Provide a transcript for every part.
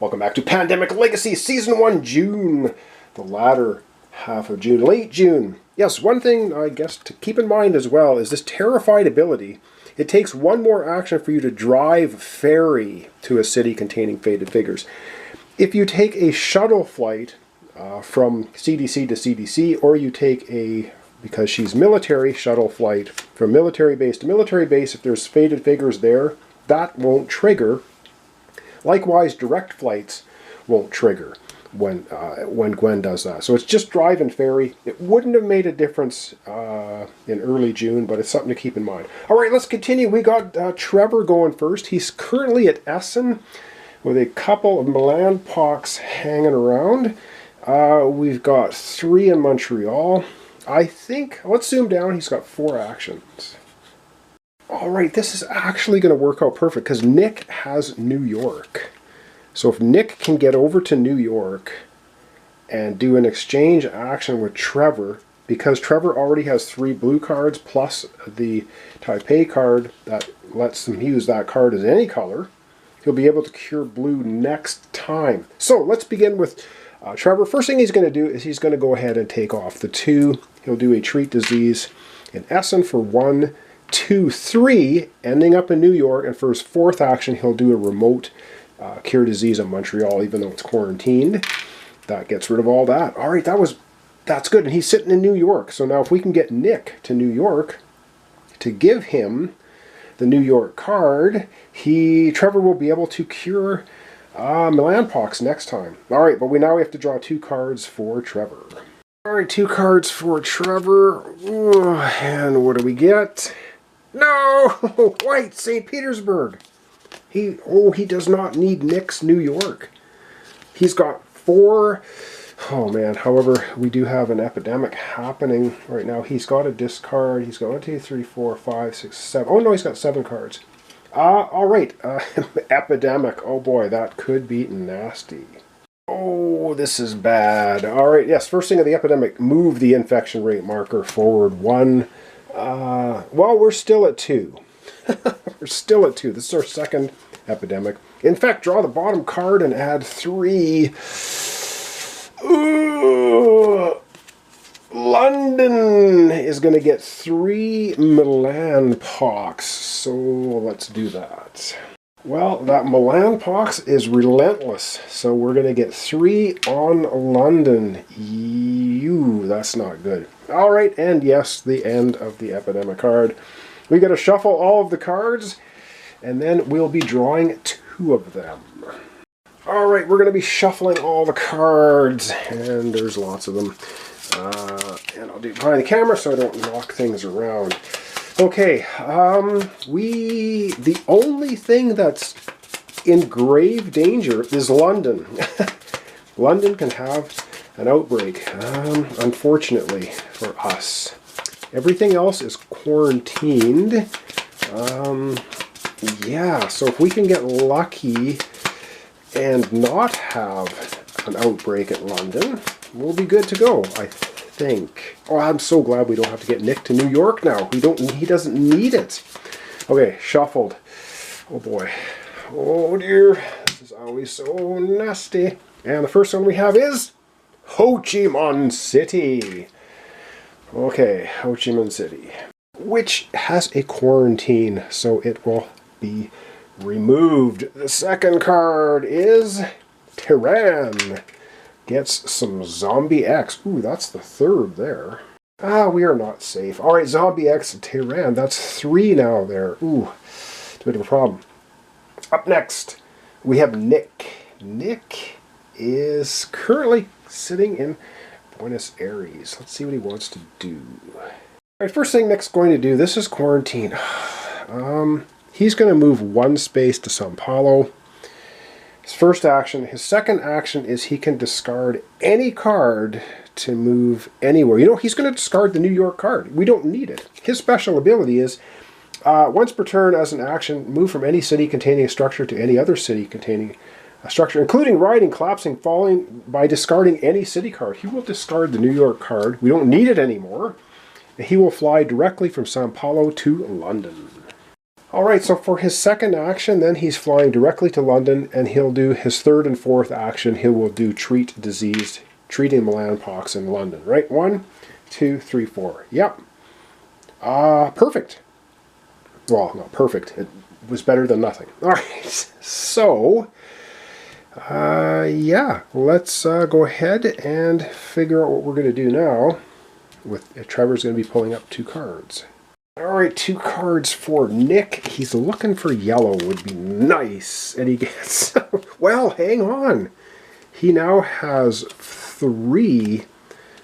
Welcome back to Pandemic Legacy Season 1, June. The latter half of June, late June. Yes, one thing I guess to keep in mind as well is this Terrified ability. It takes one more action for you to drive Fairy to a city containing faded figures. If you take a shuttle flight from CDC to CDC, or you take a, because she's military, shuttle flight from military base to military base, if there's faded figures there, that won't trigger. Likewise, direct flights won't trigger when Gwen does that. So it's just drive and Fairy. It wouldn't have made a difference in early June, but it's something to keep in mind. All right, let's continue. We got Trevor going first. He's currently at Essen with a couple of Milan Pox hanging around. We've got 3 in Montreal. I think, let's zoom down, he's got 4 actions. All right, this is actually going to work out perfect because Nick has New York. So if Nick can get over to New York and do an exchange action with Trevor, because Trevor already has 3 blue cards plus the Taipei card that lets him use that card as any color, he'll be able to cure blue next time. So let's begin with Trevor. First thing he's going to do is he's going to go ahead and take off the 2. He'll do a treat disease in Essen for 1, 2, 3, ending up in New York, and for his 4th action he'll do a remote cure disease in Montreal, even though it's quarantined. That gets rid of all that. All right, that's good, and he's sitting in New York. So now if we can get Nick to New York to give him the New York card, Trevor will be able to cure Milan Pox next time. All right, but now we have to draw 2 cards for Trevor. All right, 2 cards for Trevor. Ooh, and what do we get? No! White, St. Petersburg. He does not need Nick's New York. He's got 4. Oh man, however, we do have an epidemic happening right now. He's got a discard. He's got 1, 2, 3, 4, 5, 6, 7. Oh no, he's got 7 cards. All right, epidemic. Oh boy, that could be nasty. Oh, this is bad. All right, yes, first thing of the epidemic, move the infection rate marker forward 1. Well, we're still at 2. We're still at 2. This is our 2nd epidemic. In fact, draw the bottom card and add 3. Ooh, London is going to get 3 Milan Pox. So let's do that. Well, that Milan Pox is relentless. So we're going to get 3 on London. That's not good. All right, and yes, the end of the epidemic card. We got to shuffle all of the cards, and then we'll be drawing 2 of them. All right, we're going to be shuffling all the cards, and there's lots of them. And I'll do it behind the camera so I don't knock things around. Okay, the only thing that's in grave danger is London. London can have an outbreak, unfortunately for us. Everything else is quarantined. Yeah, so if we can get lucky and not have an outbreak at London, we'll be good to go, I think. Oh, I'm so glad we don't have to get Nick to New York now. He doesn't need it. Okay, shuffled. Oh boy. Oh dear. This is always so nasty. And the first one we have is Ho Chi Minh City. Okay, Ho Chi Minh City, which has a quarantine, so it will be removed. The second card is Tehran. Gets some Zombie X. Ooh, that's the 3rd there. We are not safe. All right, Zombie X Tehran. That's 3 now there. Ooh, it's a bit of a problem. Up next, we have Nick. Nick is currently sitting in Buenos Aires. Let's see what he wants to do. All right, first thing Nick's going to do, this is quarantine. He's going to move 1 space to Sao Paulo. His first action. His second action is he can discard any card to move anywhere. You know, he's going to discard the New York card. We don't need it. His special ability is, once per turn as an action, move from any city containing a structure to any other city containing a structure, including riding, collapsing, falling, by discarding any city card. He will discard the New York card. We don't need it anymore. He will fly directly from Sao Paulo to London. All right, so for his second action, then he's flying directly to London, and he'll do his third and fourth action. He will do treat diseased, treating Milan pox in London. Right, 1, 2, 3, 4. Yep. Perfect. Well, not perfect. It was better than nothing. All right, so yeah, let's go ahead and figure out what we're going to do now. Trevor's going to be pulling up 2 cards. All right, 2 cards for Nick. He's looking for yellow would be nice. And he gets, well, hang on. He now has 3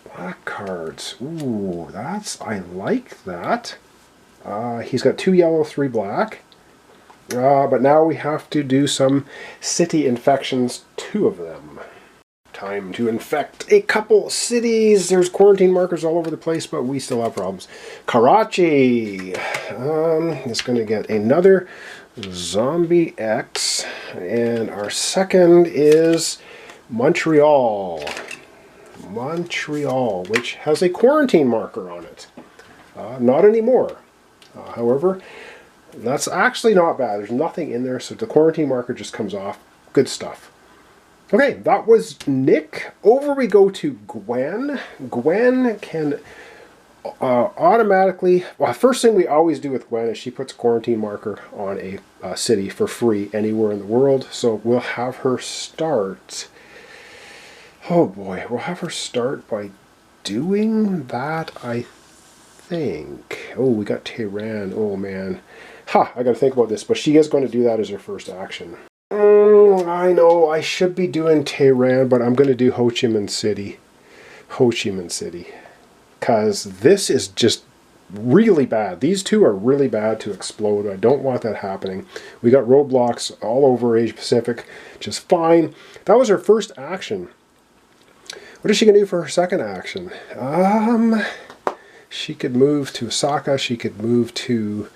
black cards. Ooh, I like that. He's got 2 yellow, 3 black. But now we have to do some city infections, 2 of them. Time to infect a couple cities. There's quarantine markers all over the place, but we still have problems. Karachi is going to get another Zombie X. And our second is Montreal. Montreal, which has a quarantine marker on it. Not anymore. However, that's actually not bad. There's nothing in there, so the quarantine marker just comes off. Good stuff. Okay, that was Nick. Over we go to Gwen. Gwen can automatically... Well, first thing we always do with Gwen is she puts a quarantine marker on a city for free anywhere in the world. So we'll have her start... Oh boy, we'll have her start by doing that, I think. Oh, we got Tehran. Oh man. Ha, I gotta think about this, but she is going to do that as her first action. I know, I should be doing Tehran, but I'm going to do Ho Chi Minh City. Ho Chi Minh City. Because this is just really bad. These 2 are really bad to explode. I don't want that happening. We got roadblocks all over Asia Pacific, which is fine. That was her first action. What is she going to do for her second action? She could move to Osaka. She could move to...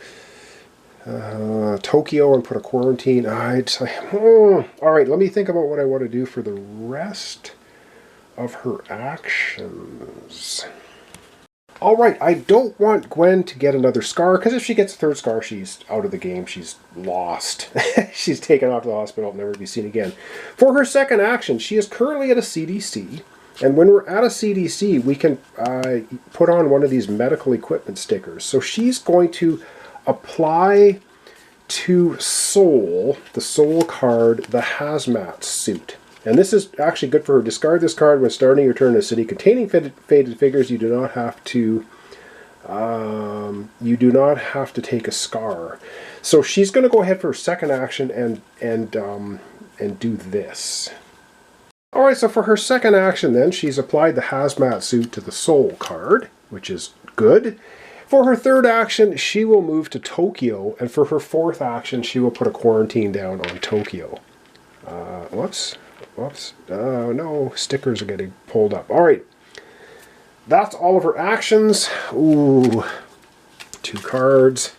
Tokyo and put a quarantine. I'd say, all right, let me think about what I want to do for the rest of her actions. All right, I don't want Gwen to get another scar, because if she gets a third scar, she's out of the game. She's lost. She's taken off to the hospital, never to be seen again. For her second action, she is currently at a CDC, and when we're at a CDC, we can put on one of these medical equipment stickers. So she's going to apply to Seoul, the Seoul card, the hazmat suit. And this is actually good for her. Discard this card when starting your turn in a city containing faded figures. You do not have to take a scar. So she's going to go ahead for her second action and do this. All right, so for her second action then, she's applied the hazmat suit to the Seoul card, which is good. For her third action, she will move to Tokyo, and for her fourth action, she will put a quarantine down on Tokyo. Whoops. No, stickers are getting pulled up. All right, that's all of her actions. Ooh, 2 cards.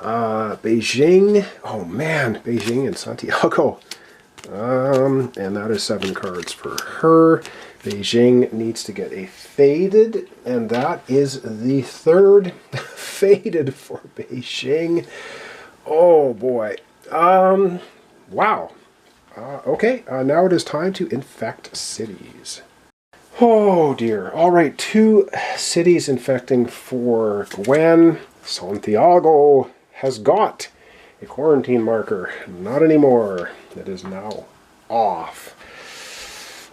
Beijing. Oh man, Beijing and Santiago. And that is 7 cards for her. Beijing needs to get a faded, and that is the 3rd faded for Beijing. Oh boy. Wow. Okay, now it is time to infect cities. Oh dear. All right, 2 cities infecting for Gwen. Santiago has got a quarantine marker. Not anymore. It is now off.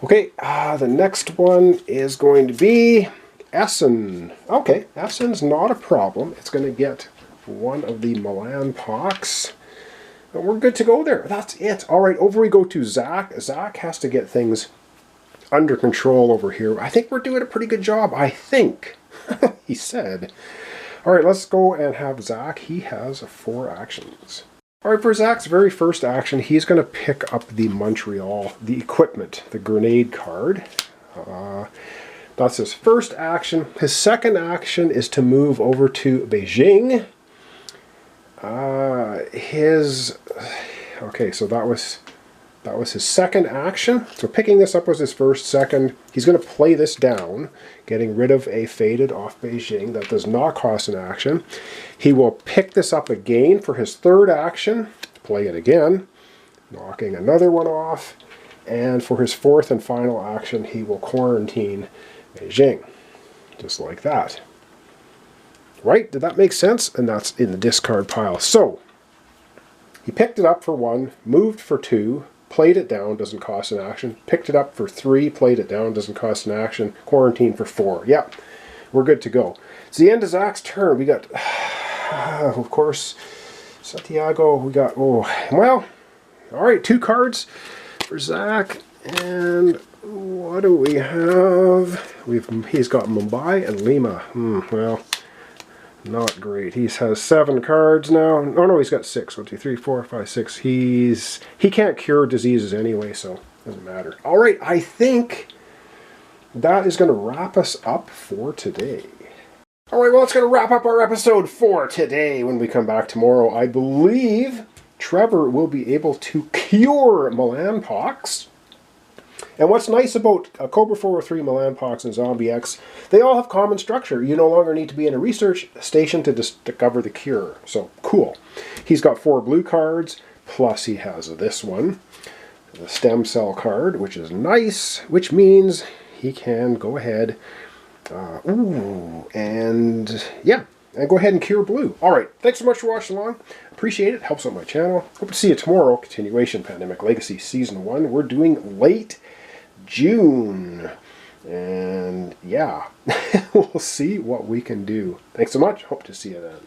Okay, the next one is going to be Essen. Okay, Essen's not a problem. It's going to get one of the Milan pox. But we're good to go there. That's it. All right, over we go to Zach. Zach has to get things under control over here. I think we're doing a pretty good job. I think, he said. All right, let's go and have Zach. He has 4 actions. All right, for Zach's very first action, he's going to pick up the Montreal, the equipment, the grenade card. That's his first action. His second action is to move over to Beijing. Okay, so that That was his second action. So picking this up was his first. Second, he's going to play this down, getting rid of a faded off Beijing. That does not cost an action. He will pick this up again for his third action, play it again, knocking another one off. And for his fourth and final action, he will quarantine Beijing. Just like that. Right? Did that make sense? And that's in the discard pile. So, he picked it up for 1, moved for 2, played it down, doesn't cost an action. Picked it up for 3, played it down, doesn't cost an action. Quarantine for 4. Yeah, we're good to go. It's the end of Zach's turn. We got, of course, Santiago. We got, oh, well, all right, 2 cards for Zach. And what do we have? He's got Mumbai and Lima. Well, not great. He has 7 cards now. Oh no, he's got 6. 1, 2, 3, 4, 5, 6. He can't cure diseases anyway, so it doesn't matter. All right, I think that is going to wrap us up for today. All right, well, it's going to wrap up our episode for today. When we come back tomorrow, I believe Trevor will be able to cure Milan Pox. And what's nice about Cobra 403, Milan Pox, and Zombie X, they all have common structure. You no longer need to be in a research station to discover the cure. So, cool. He's got 4 blue cards, plus he has this one, the stem cell card, which is nice, which means he can go ahead, and go ahead and cure blue. All right, thanks so much for watching along. Appreciate it. Helps out my channel. Hope to see you tomorrow. Continuation Pandemic Legacy Season 1. We're doing late June. And yeah, we'll see what we can do. Thanks so much. Hope to see you then.